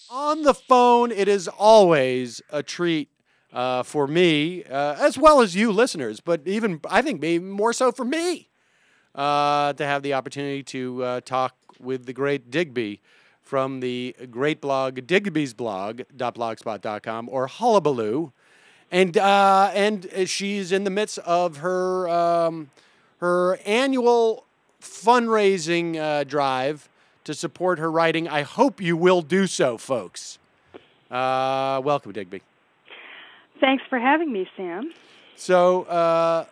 on the phone. It is always a treat for me, as well as you listeners, but even I think maybe more so for me to have the opportunity to talk with the great Digby from the great blog digbysblog.blogspot.com or Hullabaloo. And she's in the midst of her annual fundraising drive to support her writing. I hope you will do so, folks. Welcome, Digby. Thanks for having me, Sam. So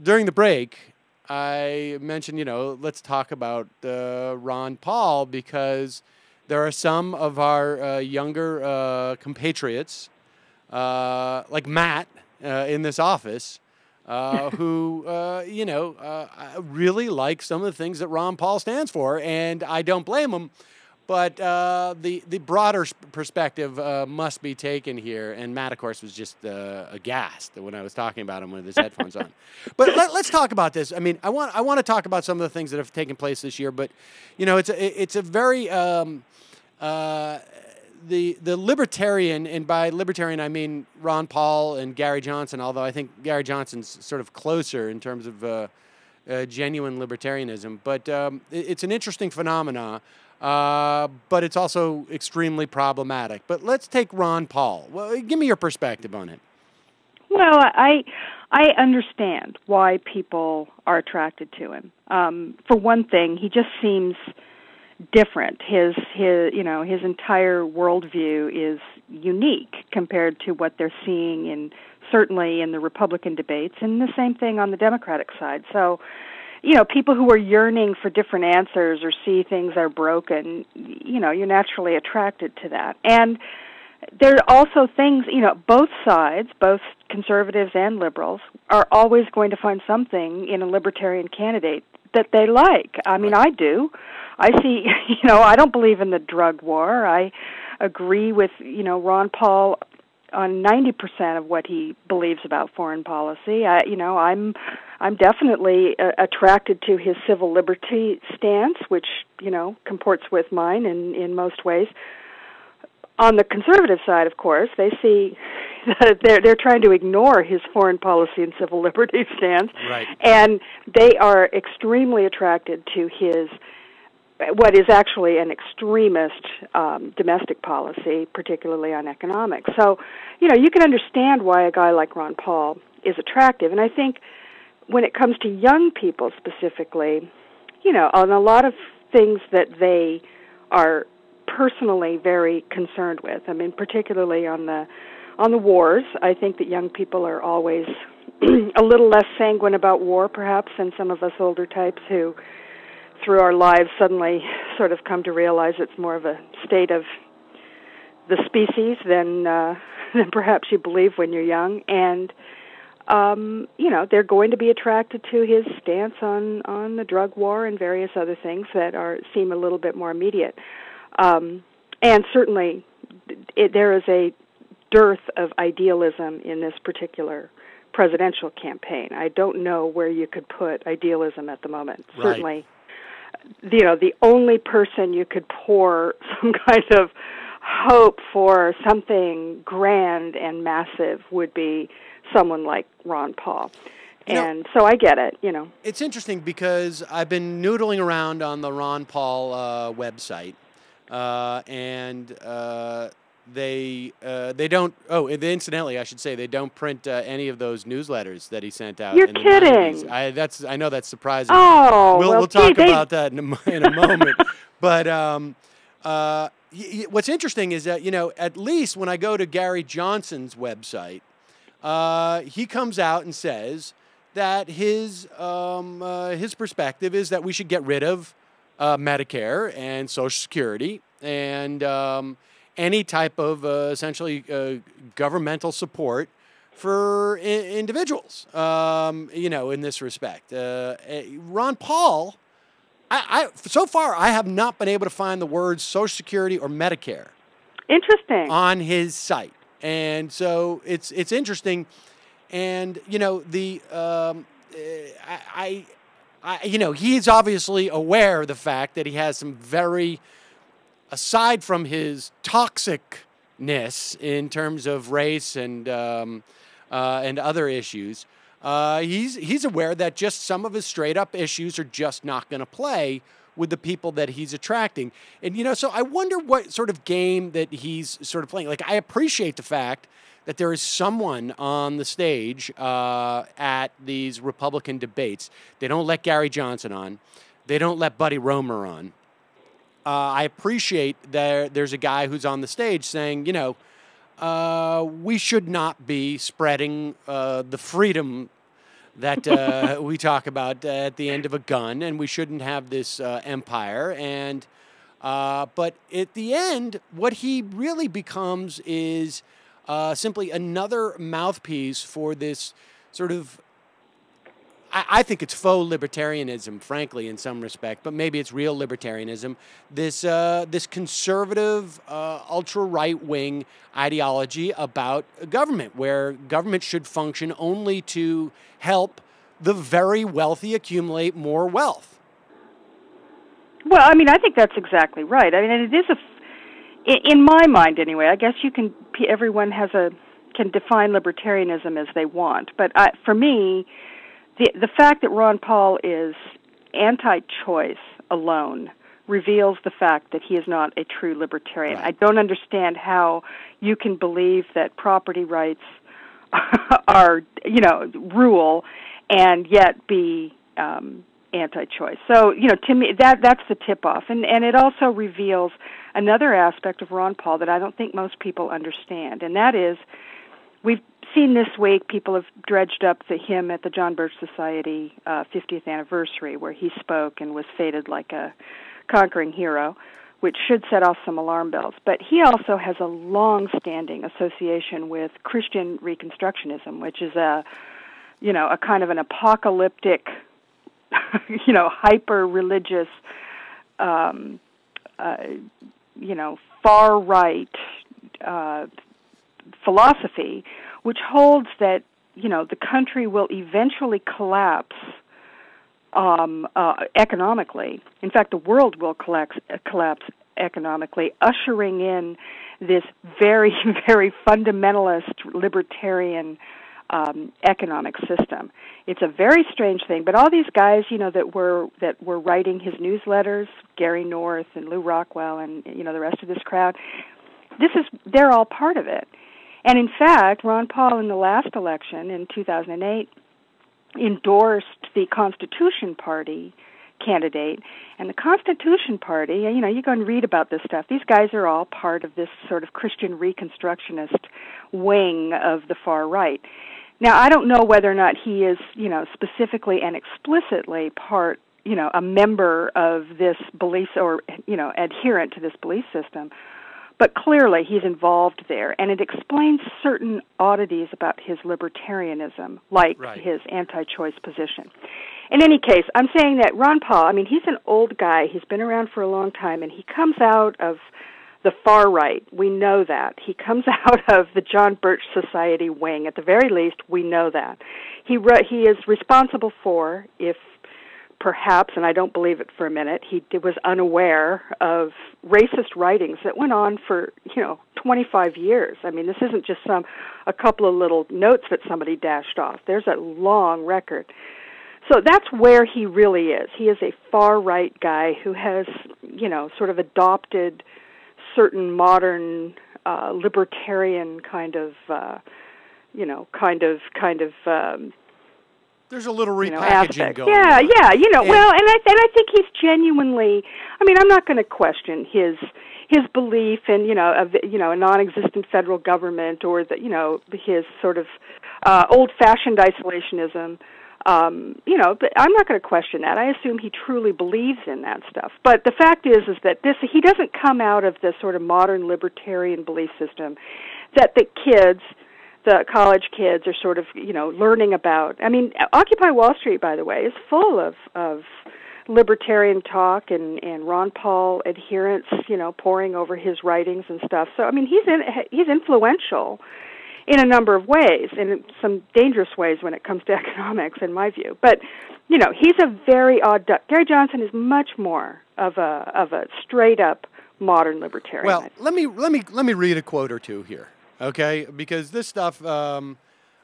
during the break, I mentioned, let's talk about Ron Paul, because there are some of our younger compatriots, like Matt in this office, who, really like some of the things that Ron Paul stands for, and I don't blame them. But the broader perspective must be taken here, and Matt, of course, was just aghast when I was talking about him with his headphones on. But let's talk about this. I mean, I want to talk about some of the things that have taken place this year. But it's a very the libertarian, and by libertarian I mean Ron Paul and Gary Johnson. Although I think Gary Johnson's sort of closer in terms of genuine libertarianism. But it's an interesting phenomenon. But it's also extremely problematic. But let's take Ron Paul. Well, give me your perspective on it. Well, I understand why people are attracted to him. For one thing, he just seems different. His entire worldview is unique compared to what they're seeing certainly in the Republican debates, and the same thing on the Democratic side. So, people who are yearning for different answers or see things are broken, you're naturally attracted to that. And there are also things, both sides, both conservatives and liberals, are always going to find something in a libertarian candidate that they like. I mean, I do. I see, I don't believe in the drug war. I agree with, Ron Paul on 90% of what he believes about foreign policy. I'm definitely attracted to his civil liberty stance, which, comports with mine in most ways. On the conservative side, of course, they see that they're trying to ignore his foreign policy and civil liberty stance. Right. And they are extremely attracted to his what is actually an extremist domestic policy, particularly on economics. So, you can understand why a guy like Ron Paul is attractive. And I think when it comes to young people specifically, on a lot of things that they are personally very concerned with, I mean, particularly on the wars, I think that young people are always a little less sanguine about war, perhaps, than some of us older types who, through our lives, suddenly sort of come to realize it's more of a state of the species than perhaps you believe when you're young. And, they're going to be attracted to his stance on the drug war and various other things that seem a little bit more immediate. And certainly there is a dearth of idealism in this particular presidential campaign. I don't know where you could put idealism at the moment. Right. Certainly, the only person you could pour some kind of hope for something grand and massive would be someone like Ron Paul. And so I get it, It's interesting because I've been noodling around on the Ron Paul website, and they don't. Oh, incidentally, I should say they don't print any of those newsletters that he sent out. You're in the kidding. 90s. I know that's surprising. Oh, we'll talk about that in a moment. But what's interesting is that at least when I go to Gary Johnson's website, he comes out and says that his perspective is that we should get rid of Medicare and Social Security and any type of essentially governmental support for individuals, in this respect. Ron Paul, so far I have not been able to find the words Social Security or Medicare. Interesting. On his site. And so it's interesting. And, he's obviously aware of the fact that he has some very aside from his toxicness in terms of race and other issues, he's aware that just some of his straight up issues are just not going to play with the people that he's attracting. And, so I wonder what sort of game that he's sort of playing. Like, I appreciate the fact that there is someone on the stage at these Republican debates. They don't let Gary Johnson on. They don't let Buddy Roemer on. I appreciate that there's a guy who's on the stage saying, we should not be spreading the freedom that we talk about at the end of a gun, and we shouldn't have this empire. And but at the end, what he really becomes is simply another mouthpiece for this sort of, I think it's faux libertarianism, frankly, in some respect, but maybe it's real libertarianism. This conservative, ultra right wing ideology about government, where government should function only to help the very wealthy accumulate more wealth. Well, I mean, I think that's exactly right. I mean, and it is in my mind anyway. I guess everyone can define libertarianism as they want, but for me, the fact that Ron Paul is anti-choice alone reveals the fact that he is not a true libertarian. Right. I don't understand how you can believe that property rights are, rule and yet be anti-choice. So, to me, that's the tip-off. And it also reveals another aspect of Ron Paul that I don't think most people understand, and that is, we've seen this week, people have dredged up him at the John Birch Society 50th anniversary, where he spoke and was feted like a conquering hero, which should set off some alarm bells. But he also has a long-standing association with Christian Reconstructionism, which is a kind of an apocalyptic, hyper-religious, far-right philosophy, which holds that, the country will eventually collapse economically. In fact, the world will collapse economically, ushering in this very, very fundamentalist libertarian economic system. It's a very strange thing, but all these guys, that were writing his newsletters, Gary North and Lou Rockwell and, the rest of this crowd, they're all part of it. And in fact, Ron Paul in the last election in 2008 endorsed the Constitution Party candidate. And the Constitution Party, you go and read about this stuff. These guys are all part of this sort of Christian Reconstructionist wing of the far right. Now, I don't know whether or not he is, specifically and explicitly part, a member of this belief or, adherent to this belief system. But clearly he's involved there, and it explains certain oddities about his libertarianism, like his anti-choice position. In any case, I'm saying that Ron Paul, he's an old guy. He's been around for a long time, and he comes out of the far right. We know that. He comes out of the John Birch Society wing. At the very least, we know that. He is responsible for, if perhaps, and I don't believe it for a minute, he was unaware of racist writings that went on for, 25 years. This isn't just a couple of little notes that somebody dashed off. There's a long record. So that's where he really is. He is a far-right guy who has, sort of adopted certain modern libertarian kind of there's a little repackaging going on. Yeah. Well, and I think he's genuinely. I'm not going to question his belief in a non-existent federal government or his sort of old-fashioned isolationism. But I'm not going to question that. I assume he truly believes in that stuff. But the fact is that he doesn't come out of the sort of modern libertarian belief system that the college kids are sort of, learning about. Occupy Wall Street, by the way, is full of libertarian talk and Ron Paul adherents, poring over his writings and stuff. So, he's influential in a number of ways, and in some dangerous ways when it comes to economics, in my view. But, he's a very odd duck. Gary Johnson is much more of a straight-up modern libertarian. Well, let me read a quote or two here, okay? Because this stuff, I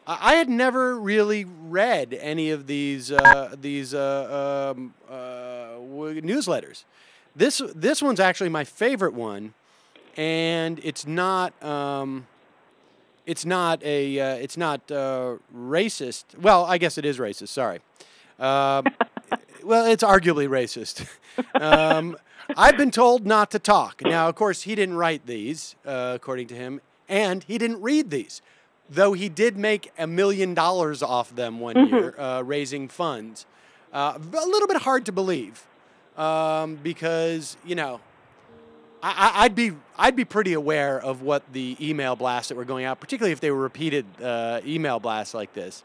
had never really read any of these newsletters. This one's actually my favorite one, and it's not racist. Well, I guess it is racist. Sorry. Well, it's arguably racist. I've been told not to talk. Now, of course, he didn't write these, according to him, and he didn't read these, though he did make $1 million off them one year, raising funds. A little bit hard to believe, because, you know, I'd be pretty aware of what the email blasts that were going out, particularly if they were repeated email blasts like this.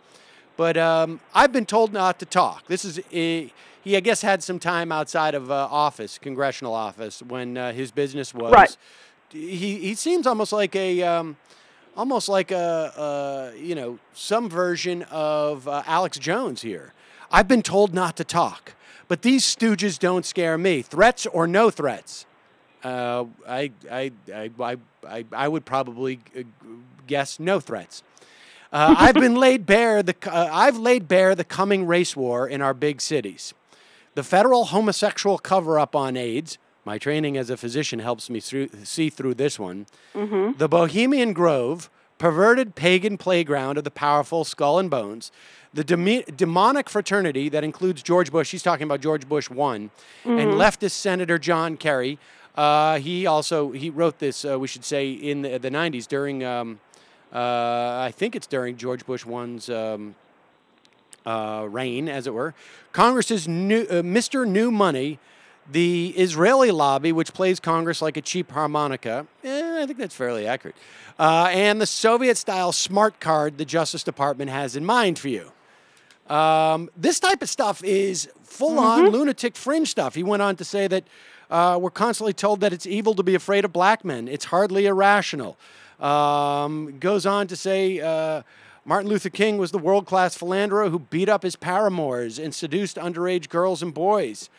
But I've been told not to talk. This is he, I guess, had some time outside of congressional office, when his business was. Right. He seems almost like a you know, some version of Alex Jones here. I've been told not to talk, but these stooges don't scare me. Threats or no threats. I would probably guess no threats. I've laid bare the coming race war in our big cities. The federal homosexual cover-up on AIDS. My training as a physician helps me see through this one. Mm-hmm. The Bohemian Grove, perverted pagan playground of the powerful, skull and bones. The demonic fraternity that includes George Bush. He's talking about George Bush I, and leftist Senator John Kerry. He wrote this, we should say, in the 90s during, I think it's during George Bush I's reign, as it were. Congress's Mr. New Money, the Israeli lobby, which plays Congress like a cheap harmonica. I think that's fairly accurate. And the Soviet-style smart card the Justice Department has in mind for you. This type of stuff is full-on lunatic fringe stuff. He went on to say that we're constantly told that it's evil to be afraid of black men. It's hardly irrational. Goes on to say Martin Luther King was the world-class philanderer who beat up his paramours and seduced underage girls and boys.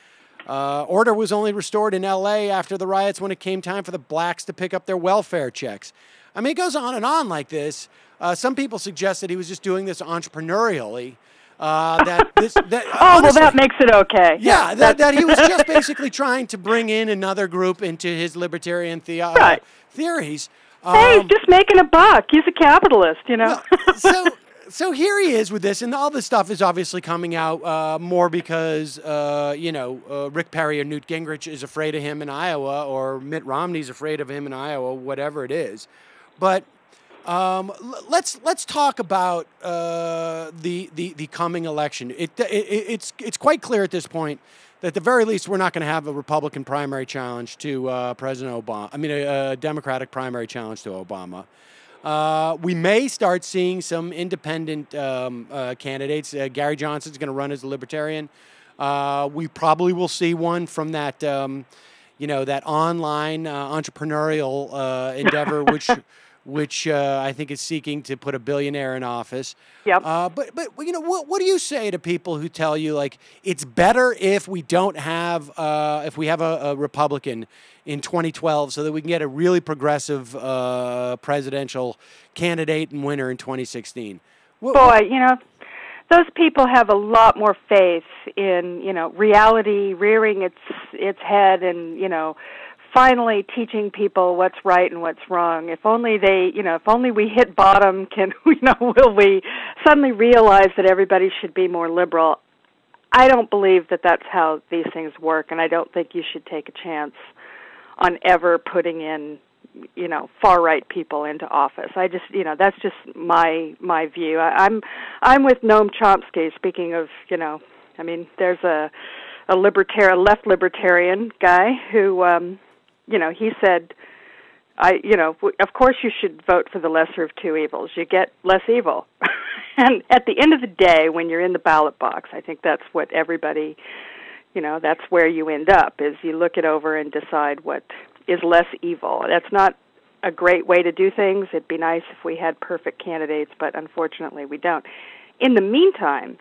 Order was only restored in L.A. after the riots when it came time for the blacks to pick up their welfare checks. I mean, it goes on and on like this. Some people suggest that he was just doing this entrepreneurially. That makes it okay. Yeah, that he was just basically trying to bring in another group into his libertarian theories. Hey, he's just making a buck. He's a capitalist, you know. Well, so here he is with this, and all this stuff is obviously coming out more because, Rick Perry or Newt Gingrich is afraid of him in Iowa, or Mitt Romney's afraid of him in Iowa, whatever it is. But let's talk about the coming election. It's quite clear at this point that at the very least we're not going to have a Republican primary challenge to President Obama. I mean, a Democratic primary challenge to Obama. We may start seeing some independent candidates. Gary Johnson's going to run as a Libertarian. We probably will see one from that, that online entrepreneurial endeavor, which I think is seeking to put a billionaire in office. Yep. But what do you say to people who tell you, like, it's better if we don't have if we have a Republican in 2012 so that we can get a really progressive presidential candidate and winner in 2016? Those people have a lot more faith in, reality rearing its head and, finally teaching people what's right and what's wrong. If only if only we hit bottom, will we suddenly realize that everybody should be more liberal? I don't believe that that's how these things work, and I don't think you should take a chance on ever putting in, far-right people into office. I just, that's just my view. I'm with Noam Chomsky, speaking of, there's a left libertarian guy who, he said, of course you should vote for the lesser of two evils. You get less evil. And at the end of the day, when you're in the ballot box, I think that's what everybody, that's where you end up, is you look it over and decide what is less evil. That's not a great way to do things. It'd be nice if we had perfect candidates, but unfortunately we don't. In the meantime,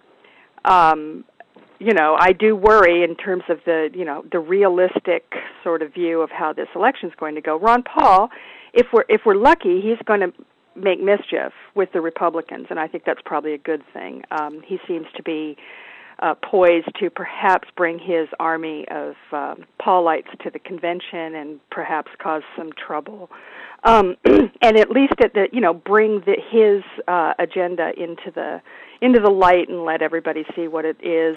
I do worry in terms of the realistic sort of view of how this election is going to go. Ron Paul, if we're lucky, he's going to make mischief with the Republicans, and I think that's probably a good thing. He seems to be poised to perhaps bring his army of Paulites to the convention and perhaps cause some trouble, and at least bring his agenda into the light and let everybody see what it is.